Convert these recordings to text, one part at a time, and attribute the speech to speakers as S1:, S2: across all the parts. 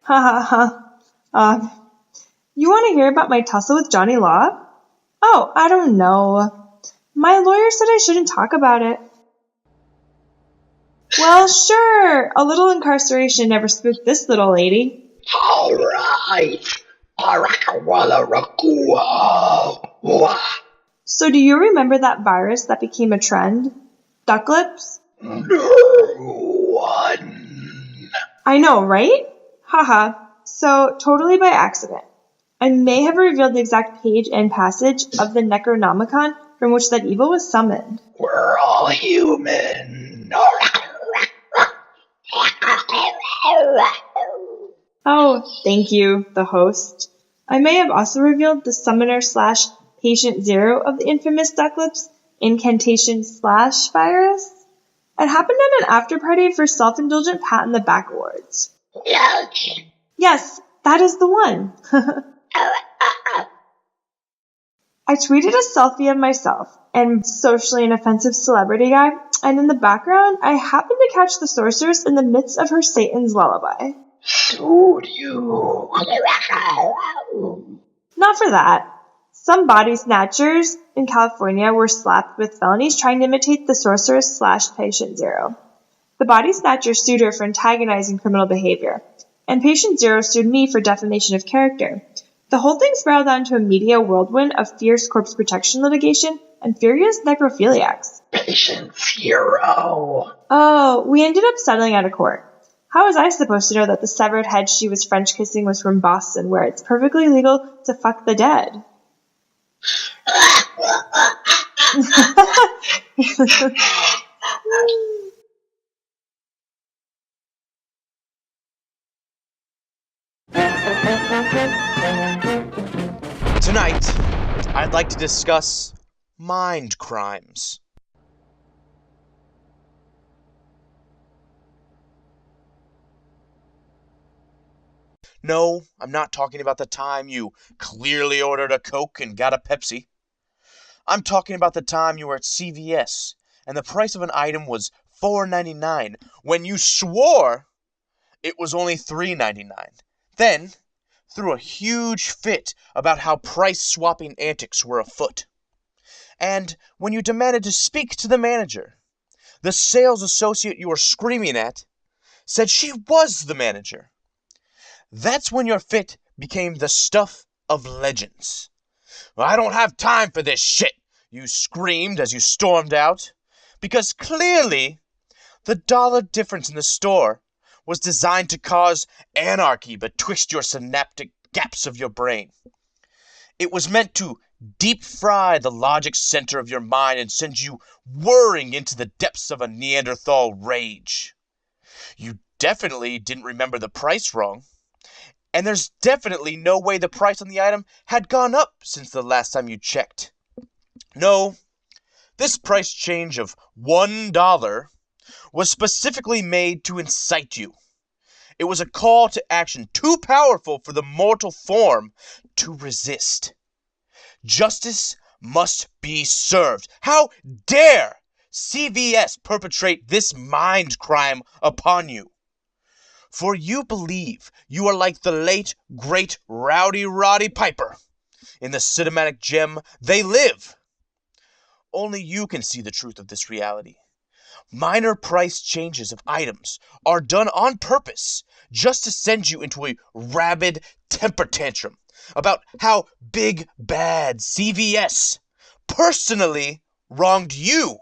S1: Ha ha ha. You want to hear about my tussle with Johnny Law? Oh, I don't know. My lawyer said I shouldn't talk about it. Well, sure. A little incarceration never spooked this little lady.
S2: All right.
S1: So do you remember that virus that became a trend? Duck lips?
S2: No one.
S1: I know, right? Haha. So, totally by accident. I may have revealed the exact page and passage of the Necronomicon from which that evil was summoned.
S2: We're all human.
S1: Oh, thank you, the host. I may have also revealed the summoner/patient zero of the infamous Duck Lips incantation/virus. It happened at an after-party for Self-Indulgent Pat in the Back Awards. Yes, that is the one. I tweeted a selfie of myself and socially an offensive celebrity guy, and in the background, I happened to catch the sorceress in the midst of her Satan's lullaby.
S2: Sued you.
S1: Not for that. Some body snatchers in California were slapped with felonies trying to imitate the sorceress/patient zero. The body snatcher sued her for antagonizing criminal behavior, and patient zero sued me for defamation of character. The whole thing spiraled out into a media whirlwind of fierce corpse protection litigation and furious necrophiliacs.
S2: Patient zero.
S1: Oh, we ended up settling out of court. How was I supposed to know that the severed head she was French kissing was from Boston, where it's perfectly legal to fuck the dead?
S3: Tonight, I'd like to discuss mind crimes. No, I'm not talking about the time you clearly ordered a Coke and got a Pepsi. I'm talking about the time you were at CVS and the price of an item was $4.99 when you swore it was only $3.99. Then, threw a huge fit about how price-swapping antics were afoot. And when you demanded to speak to the manager, the sales associate you were screaming at said she was the manager. That's when your fit became the stuff of legends. "I don't have time for this shit," you screamed as you stormed out, because clearly the dollar difference in the store was designed to cause anarchy betwixt your synaptic gaps of your brain. It was meant to deep fry the logic center of your mind and send you whirring into the depths of a Neanderthal rage. You definitely didn't remember the price wrong. And there's definitely no way the price on the item had gone up since the last time you checked. No, this price change of $1 was specifically made to incite you. It was a call to action too powerful for the mortal form to resist. Justice must be served. How dare CVS perpetrate this mind crime upon you? For you believe you are like the late, great Rowdy Roddy Piper. In the cinematic gem, They Live. Only you can see the truth of this reality. Minor price changes of items are done on purpose just to send you into a rabid temper tantrum about how big bad CVS personally wronged you.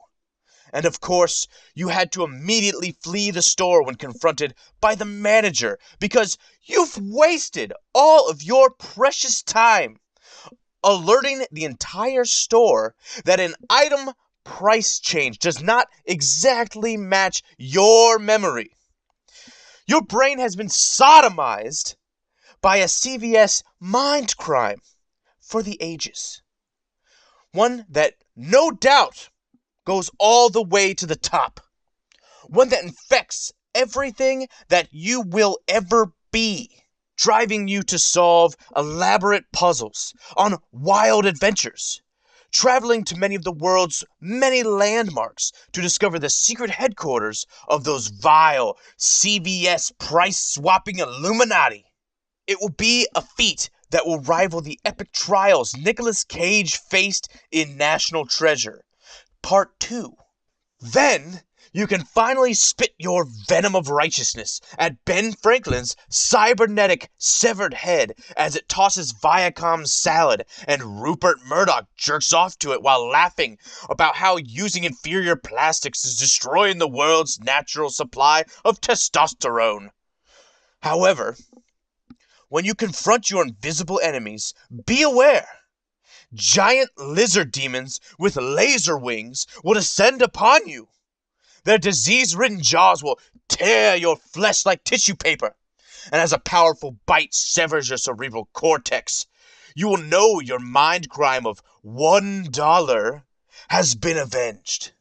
S3: And of course, you had to immediately flee the store when confronted by the manager because you've wasted all of your precious time alerting the entire store that an item price change does not exactly match your memory. Your brain has been sodomized by a CVS mind crime for the ages. One that no doubt goes all the way to the top. one that infects everything that you will ever be, driving you to solve elaborate puzzles on wild adventures, traveling to many of the world's many landmarks to discover the secret headquarters of those vile CVS price-swapping Illuminati. It will be a feat that will rival the epic trials Nicolas Cage faced in National Treasure, Part 2. Then, you can finally spit your venom of righteousness at Ben Franklin's cybernetic severed head as it tosses Viacom's salad and Rupert Murdoch jerks off to it while laughing about how using inferior plastics is destroying the world's natural supply of testosterone. However, when you confront your invisible enemies, be aware. Giant lizard demons with laser wings will descend upon you. Their disease-ridden jaws will tear your flesh like tissue paper, and as a powerful bite severs your cerebral cortex, you will know your mind crime of $1 has been avenged.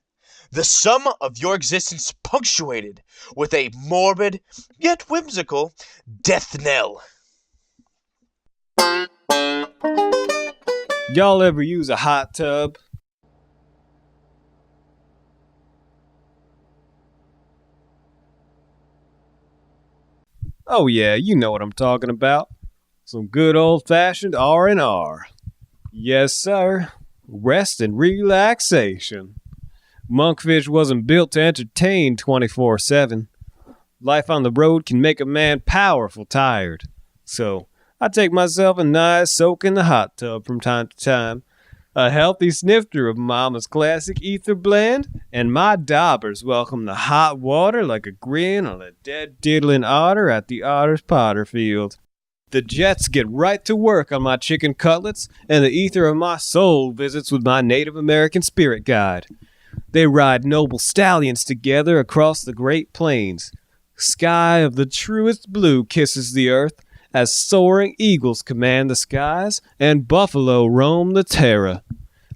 S3: The sum of your existence punctuated with a morbid, yet whimsical, death knell.
S4: Y'all ever use a hot tub? Oh yeah, you know what I'm talking about. Some good old-fashioned R&R. Yes, sir. Rest and relaxation. Monkfish wasn't built to entertain 24/7. Life on the road can make a man powerful tired. So, I take myself a nice soak in the hot tub from time to time, a healthy snifter of Mama's classic ether blend, and my daubers welcome the hot water like a grin on a dead diddling otter at the Otter's Potter Field. The Jets get right to work on my chicken cutlets, and the ether of my soul visits with my Native American spirit guide. They ride noble stallions together across the Great Plains. Sky of the truest blue kisses the earth, as soaring eagles command the skies, and buffalo roam the terra.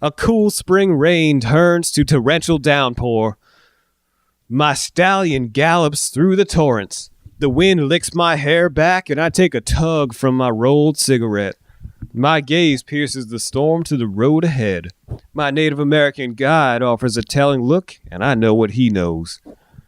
S4: A cool spring rain turns to torrential downpour. My stallion gallops through the torrents. The wind licks my hair back, and I take a tug from my rolled cigarette. My gaze pierces the storm to the road ahead. My Native American guide offers a telling look, and I know what he knows.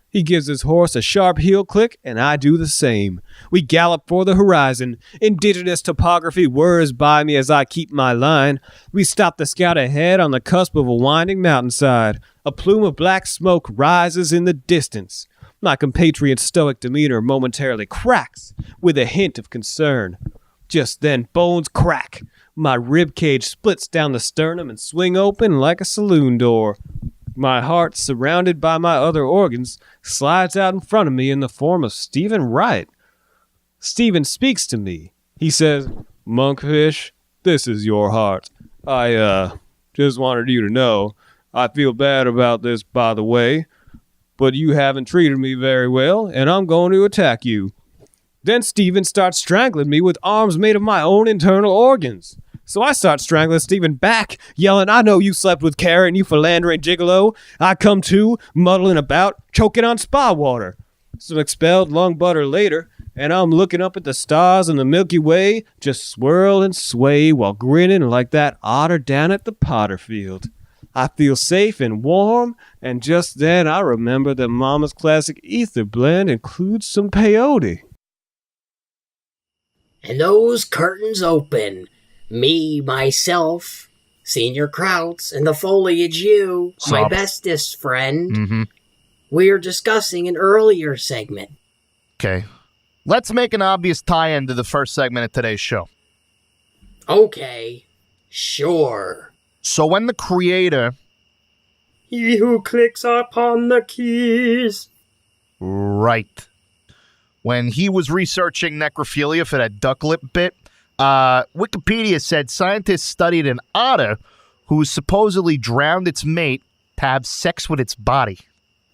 S4: He gives his horse a sharp heel click, and I do the same. We gallop for the horizon. Indigenous topography whirs by me as I keep my line. We stop the scout ahead on the cusp of a winding mountainside. A plume of black smoke rises in the distance. My compatriot's stoic demeanor momentarily cracks with a hint of concern. Just then, bones crack. My rib cage splits down the sternum and swing open like a saloon door. My heart, surrounded by my other organs, slides out in front of me in the form of Stephen Wright. Stephen speaks to me. He says, "Monkfish, this is your heart. I just wanted you to know. I feel bad about this, by the way, but you haven't treated me very well, and I'm going to attack you." Then Stephen starts strangling me with arms made of my own internal organs. So I start strangling Stephen back, yelling, "I know you slept with Karen, you philandering gigolo." I come to, muddling about, choking on spa water. Some expelled lung butter later, and I'm looking up at the stars in the Milky Way, just swirl and sway while grinning like that otter down at the Potter Field. I feel safe and warm, and just then I remember that Mama's classic ether blend includes some peyote.
S5: And those curtains open. Me, myself, Senor Crouts, and the Foliage you, my bestest friend. We're discussing an earlier segment.
S6: Okay. Let's make an obvious tie-in to the first segment of today's show.
S5: Okay. Sure.
S6: So when the creator...
S5: He who clicks upon the keys.
S6: Right. When he was researching necrophilia for that duck lip bit, Wikipedia said scientists studied an otter who supposedly drowned its mate to have sex with its body.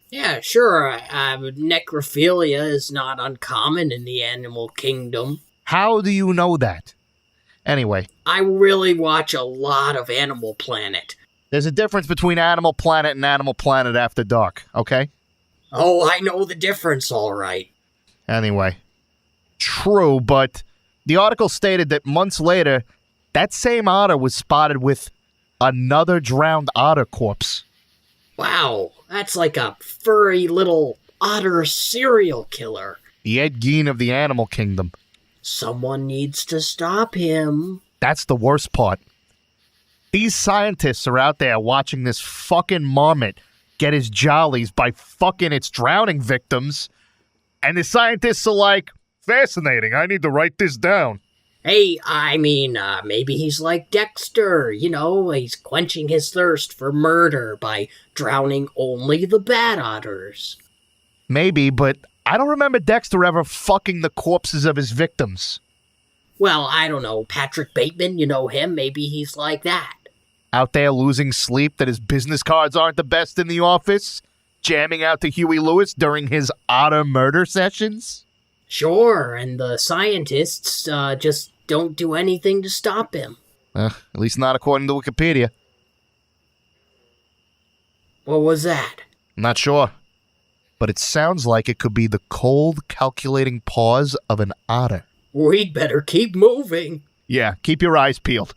S5: Yeah, sure. Necrophilia is not uncommon in the animal kingdom.
S6: How do you know that? Anyway.
S5: I really watch a lot of Animal Planet.
S6: There's a difference between Animal Planet and Animal Planet After Dark, okay?
S5: Oh, I know the difference, all right.
S6: Anyway, true, but the article stated that months later, that same otter was spotted with another drowned otter corpse.
S5: Wow, that's like a furry little otter serial killer.
S6: The Ed Gein of the animal kingdom.
S5: Someone needs to stop him.
S6: That's the worst part. These scientists are out there watching this fucking marmot get his jollies by fucking its drowning victims, and the scientists are like, fascinating, I need to write this down.
S5: Hey, I mean, maybe he's like Dexter, you know, he's quenching his thirst for murder by drowning only the bad otters.
S6: Maybe, but I don't remember Dexter ever fucking the corpses of his victims.
S5: Well, I don't know, Patrick Bateman, you know him, maybe he's like that.
S6: Out there losing sleep that his business cards aren't the best in the office? Jamming out to Huey Lewis during his otter murder sessions?
S5: Sure, and the scientists just don't do anything to stop him.
S6: At least not according to Wikipedia.
S5: What was that?
S6: I'm not sure. But it sounds like it could be the cold, calculating paws of an otter.
S5: We'd better keep moving.
S6: Yeah, keep your eyes peeled.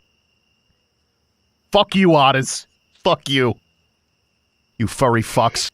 S6: Fuck you, otters. Fuck you. You furry fucks.